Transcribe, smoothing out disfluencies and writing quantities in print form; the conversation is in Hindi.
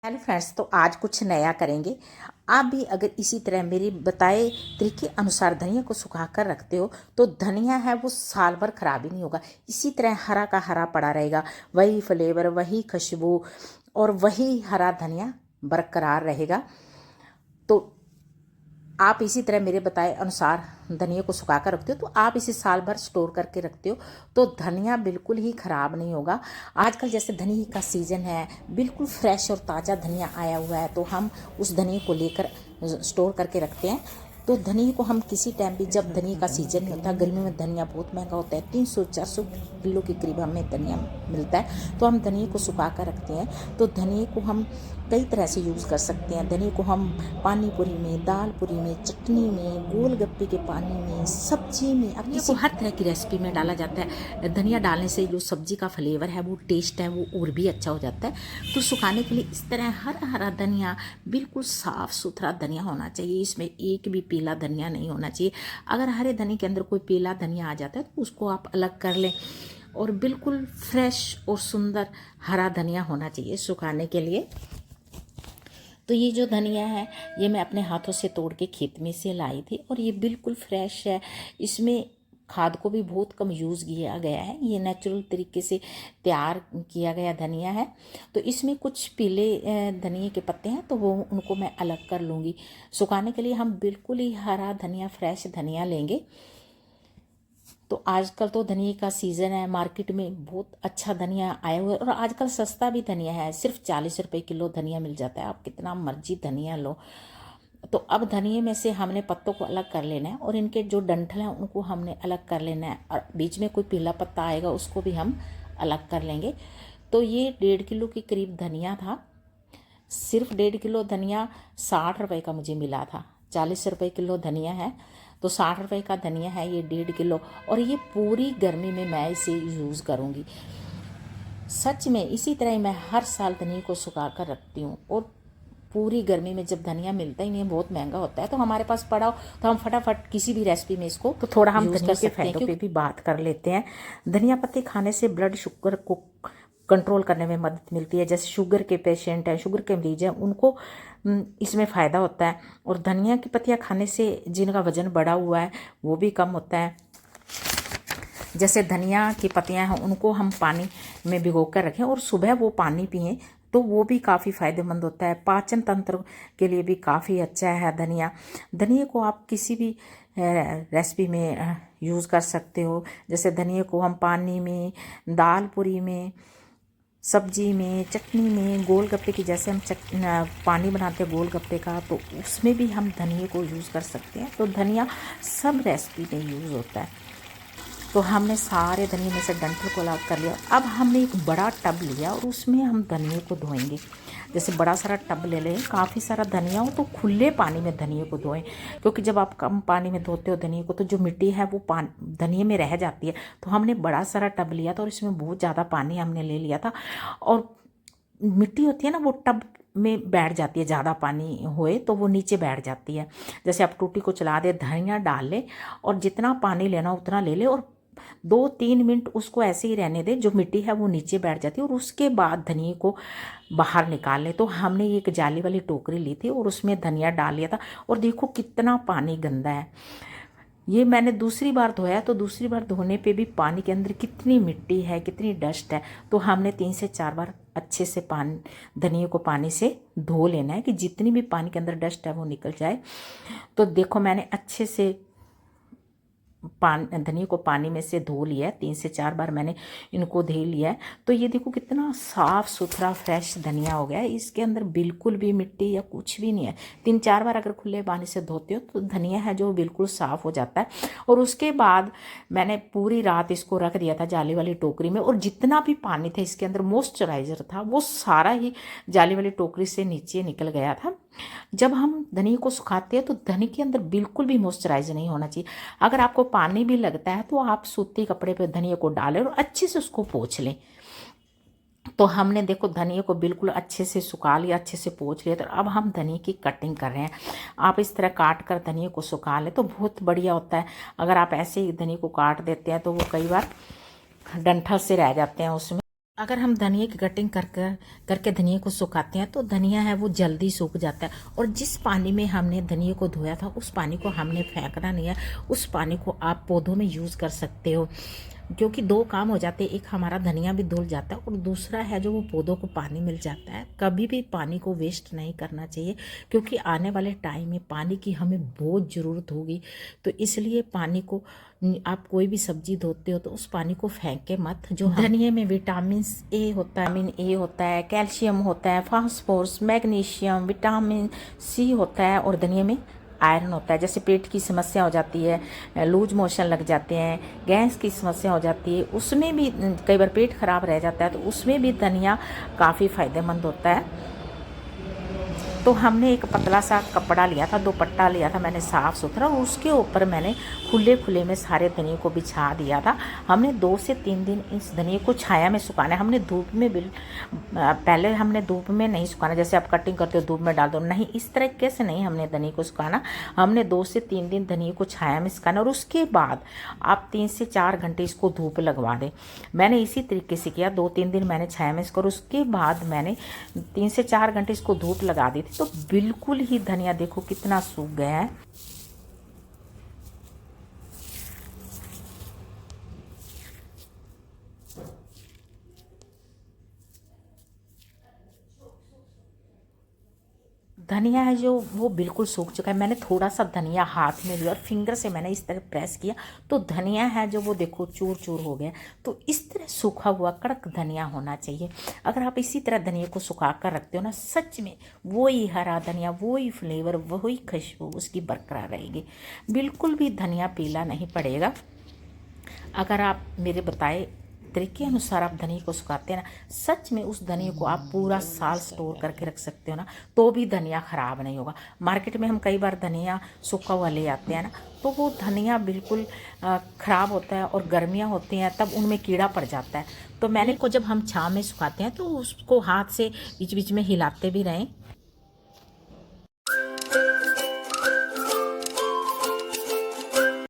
हेलो फ्रेंड्स, तो आज कुछ नया करेंगे। आप भी अगर इसी तरह मेरे बताए तरीके अनुसार धनिया को सुखा कर रखते हो तो धनिया है वो साल भर खराब ही नहीं होगा। इसी तरह हरा का हरा पड़ा रहेगा, वही फ्लेवर, वही खुशबू और वही हरा धनिया बरकरार रहेगा। तो आप इसी तरह मेरे बताए अनुसार धनिया को सुखा कर रखते हो तो आप इसे साल भर स्टोर करके रखते हो तो धनिया बिल्कुल ही ख़राब नहीं होगा। आजकल जैसे धनिया का सीज़न है, बिल्कुल फ्रेश और ताज़ा धनिया आया हुआ है, तो हम उस धनिया को लेकर स्टोर करके रखते हैं। तो धनिया को हम किसी टाइम भी, जब धनिया का सीज़न नहीं होता, गर्मी में धनिया बहुत महंगा होता है, 300-400 किलो के करीब हमें धनिया मिलता है, तो हम धनिया को सुखा कर रखते हैं। तो धनिया को हम कई तरह से यूज़ कर सकते हैं। धनिया को हम पानी पूरी में, दाल पूरी में, चटनी में, गोलगप्पे के पानी में, सब्जी में, अब किसी हर तरह की रेसिपी में डाला जाता है। धनिया डालने से जो सब्जी का फ्लेवर है, वो टेस्ट है, वो और भी अच्छा हो जाता है। तो सुखाने के लिए इस तरह हरा हरा धनिया, बिल्कुल साफ़ सुथरा धनिया होना चाहिए, इसमें एक भी पीला धनिया नहीं होना चाहिए। अगर हरे धनिया के अंदर कोई पीला धनिया आ जाता है तो उसको आप अलग कर लें, और बिल्कुल फ्रेश और सुंदर हरा धनिया होना चाहिए सुखाने के लिए। तो ये जो धनिया है, ये मैं अपने हाथों से तोड़ के खेत में से लाई थी और ये बिल्कुल फ्रेश है। इसमें खाद को भी बहुत कम यूज़ किया गया है, ये नेचुरल तरीके से तैयार किया गया धनिया है। तो इसमें कुछ पीले धनिया के पत्ते हैं, तो वो उनको मैं अलग कर लूँगी। सुखाने के लिए हम बिल्कुल ही हरा धनिया, फ्रेश धनिया लेंगे। तो आजकल तो धनिया का सीज़न है, मार्केट में बहुत अच्छा धनिया आया हुआ है और आजकल सस्ता भी धनिया है, सिर्फ 40 रुपए किलो धनिया मिल जाता है। आप कितना मर्जी धनिया लो। तो अब धनिये में से हमने पत्तों को अलग कर लेना है और इनके जो डंठल हैं उनको हमने अलग कर लेना है, और बीच में कोई पीला पत्ता आएगा उसको भी हम अलग कर लेंगे। तो ये 1.5 किलो के करीब धनिया था। सिर्फ 1.5 किलो धनिया 60 रुपये का मुझे मिला था। 40 रुपये किलो धनिया है, तो 60 रुपये का धनिया है ये 1.5 किलो, और ये पूरी गर्मी में मैं इसे यूज़ करूँगी। सच में इसी तरह ही मैं हर साल धनिया को सुखा कर रखती हूँ, और पूरी गर्मी में जब धनिया मिलता ही नहीं है, बहुत महंगा होता है, तो हमारे पास पड़ा हो तो हम फटाफट किसी भी रेसिपी में इसको तो थोड़ा हम धनिया के फायदों पे भी बात कर लेते हैं। धनिया पत्ते खाने से ब्लड शुगर को कंट्रोल करने में मदद मिलती है। जैसे शुगर के पेशेंट हैं, शुगर के मरीज हैं, उनको इसमें फ़ायदा होता है। और धनिया की पत्तियाँ खाने से जिनका वज़न बढ़ा हुआ है वो भी कम होता है। जैसे धनिया की पत्तियाँ हैं, उनको हम पानी में भिगो कर रखें और सुबह वो पानी पिएं तो वो भी काफ़ी फ़ायदेमंद होता है। पाचन तंत्र के लिए भी काफ़ी अच्छा है धनिया। धनिया को आप किसी भी रेसिपी में यूज़ कर सकते हो। जैसे धनिया को हम पानी में, दाल पूरी में, सब्जी में, चटनी में, गोलगप्पे की जैसे हम पानी बनाते हैं गोलगप्पे का, तो उसमें भी हम धनिया को यूज़ कर सकते हैं। तो धनिया सब रेसिपी में यूज़ होता है। तो हमने सारे धनिया में से डंठल को अलग कर लिया। अब हमने एक बड़ा टब लिया और उसमें हम धनिया को धोएंगे। जैसे बड़ा सारा टब ले लें, काफ़ी सारा धनिया हो तो खुले पानी में धनिया को धोएं, क्योंकि जब आप कम पानी में धोते हो धनिया को तो जो मिट्टी है वो धनिया में रह जाती है। तो हमने बड़ा सारा टब लिया था और इसमें बहुत ज़्यादा पानी हमने ले लिया था, और मिट्टी होती है ना, वो टब में बैठ जाती है। ज़्यादा पानी होए तो वो नीचे बैठ जाती है। जैसे आप टूटी को चला दे, धनिया डाल ले और जितना पानी लेना उतना ले ले, और 2-3 मिनट उसको ऐसे ही रहने दे, जो मिट्टी है वो नीचे बैठ जाती है, और उसके बाद धनिया को बाहर निकाल ले। तो हमने एक जाली वाली टोकरी ली थी और उसमें धनिया डाल लिया था, और देखो कितना पानी गंदा है। ये मैंने दूसरी बार धोया, तो दूसरी बार धोने पे भी पानी के अंदर कितनी मिट्टी है, कितनी डस्ट है। तो हमने 3 से 4 बार अच्छे से धनिया को पानी से धो लेना है कि जितनी भी पानी के अंदर डस्ट है वो निकल जाए। तो देखो मैंने अच्छे से धनिया को पानी में से धो लिया है, 3 से 4 बार मैंने इनको धो लिया है। तो ये देखो कितना साफ़ सुथरा फ्रेश धनिया हो गया है, इसके अंदर बिल्कुल भी मिट्टी या कुछ भी नहीं है। 3-4 बार अगर खुले पानी से धोते हो तो धनिया है जो बिल्कुल साफ़ हो जाता है। और उसके बाद मैंने पूरी रात इसको रख दिया था जाली वाली टोकरी में, और जितना भी पानी था इसके अंदर, मॉइस्चराइज़र था, वो सारा ही जाली वाली टोकरी से नीचे निकल गया था। जब हम धनिया को सुखाते हैं तो धनिया के अंदर बिल्कुल भी मॉइस्चराइज़र नहीं होना चाहिए। अगर आपको पानी भी लगता है तो आप सूती कपड़े पे धनिया को डालें और अच्छे से उसको पोंछ लें। तो हमने देखो धनिया को बिल्कुल अच्छे से सुखा लिया, अच्छे से पोंछ लिया। तो अब हम धनिया की कटिंग कर रहे हैं। आप इस तरह काट कर धनिया को सुखा लें तो बहुत बढ़िया होता है। अगर आप ऐसे ही धनिया को काट देते हैं तो वो कई बार डंठल से रह जाते हैं उसमें। अगर हम धनिया की कटिंग करके धनिया को सुखाते हैं तो धनिया है वो जल्दी सूख जाता है। और जिस पानी में हमने धनिया को धोया था उस पानी को हमने फेंकना नहीं है, उस पानी को आप पौधों में यूज़ कर सकते हो, क्योंकि दो काम हो जाते हैं, एक हमारा धनिया भी धुल जाता है और दूसरा है जो वो पौधों को पानी मिल जाता है। कभी भी पानी को वेस्ट नहीं करना चाहिए, क्योंकि आने वाले टाइम में पानी की हमें बहुत ज़रूरत होगी। तो इसलिए पानी को, आप कोई भी सब्जी धोते हो तो उस पानी को फेंक के मत। जो धनिया में विटामिन ए होता है, विटामिन ए होता है, कैल्शियम होता है, फास्फोरस, मैग्नीशियम, विटामिन सी होता है और धनिया में आयरन होता है। जैसे पेट की समस्या हो जाती है, लूज मोशन लग जाते हैं, गैस की समस्या हो जाती है, उसमें भी कई बार पेट खराब रह जाता है, तो उसमें भी धनिया काफ़ी फ़ायदेमंद होता है। तो हमने एक पतला सा कपड़ा लिया था, दुपट्टा लिया था मैंने साफ़ सुथरा, और उसके ऊपर मैंने खुले में सारे धनिया को बिछा दिया था। हमने 2 से 3 दिन इस धनिया को छाया में सुखाना है। हमने धूप में पहले हमने धूप में नहीं सुखाना, जैसे आप कटिंग करते हो धूप में डाल दो, नहीं, इस तरीके से नहीं हमने धनिया को सुखाना। हमने 2 से 3 दिन धनिया को छाया में सुखाना और उसके बाद आप 3 से 4 घंटे इसको धूप लगवा दें। मैंने इसी तरीके से किया, 2-3 दिन मैंने छाया में इसको, उसके बाद मैंने 3 से 4 घंटे इसको धूप लगा दी थी। तो बिल्कुल ही धनिया देखो कितना सूख गया है। धनिया है जो वो बिल्कुल सूख चुका है। मैंने थोड़ा सा धनिया हाथ में लिया और फिंगर से मैंने इस तरह प्रेस किया तो धनिया है जो वो देखो चूर चूर हो गया। तो इस तरह सूखा हुआ कड़क धनिया होना चाहिए। अगर आप इसी तरह धनिया को सुखा कर रखते हो ना, सच में वही हरा धनिया, वही फ्लेवर, वही खुशबू उसकी बरकरार रहेगी, बिल्कुल भी धनिया पीला नहीं पड़ेगा। अगर आप मेरे बताए तरीके अनुसार आप धनिया को सुखाते हैं ना, सच में उस धनिया को आप पूरा साल स्टोर करके रख सकते हो ना, तो भी धनिया ख़राब नहीं होगा। मार्केट में हम कई बार धनिया सूखा हुआ ले आते हैं ना, तो वो धनिया बिल्कुल ख़राब होता है और गर्मियाँ होती हैं तब उनमें कीड़ा पड़ जाता है। तो मैंने को जब हम छाँव में सुखाते हैं तो उसको हाथ से बीच बीच में हिलाते भी रहें